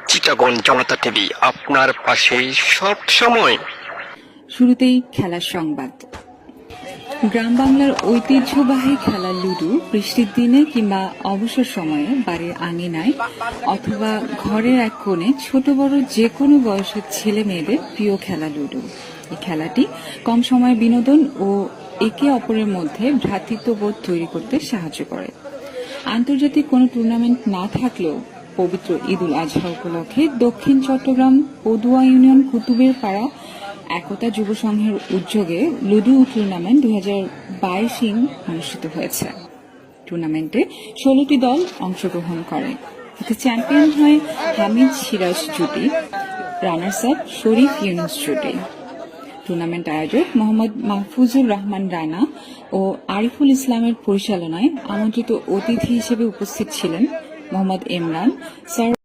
চিটাগং জনতা TV আপনার পাশে সব সময়। শুরুতেই খেলার সংবাদ। গ্রাম বাংলার ঐতিহ্যবাহী খেলা লুডু বৃষ্টির দিনে কিংবা অবসর সময়ে বাড়ির আঙিনায় অথবা ঘরের এক কোণে ছোট বড় যে কোনো বয়সের ছেলে মেয়েদের প্রিয় খেলা লুডু। এই খেলাটি কম সময়ে বিনোদন ও একে অপরের মধ্যে ভ্রাতৃত্ববোধ তৈরি করতে সাহায্য করে। আন্তর্জাতিক কোনো টুর্নামেন্ট না থাকলেও পবিত্র ঈদুল আজহা উপলক্ষে দক্ষিণ চট্টগ্রাম পদুয়া ইউনিয়ন কুতুবের পাড়া একতা যুব সংঘের উদ্যোগে লুডু টুর্নামেন্ট 2022 অনুষ্ঠিত হয়েছে। টুর্নামেন্টে 16টি দল অংশগ্রহণ করে। এতে চ্যাম্পিয়ন হয় হামিদ সিরাজ জুটি, রানার্স আপ শরীফ ইউনুস জুটি। টুর্নামেন্ট আয়োজক মোহাম্মদ মাহফুজুর রহমান রানা ও আরিফুল ইসলামের পরিচালনায় আমন্ত্রিত অতিথি হিসেবে উপস্থিত ছিলেন মোহাম্মদ ইমরান, স্যার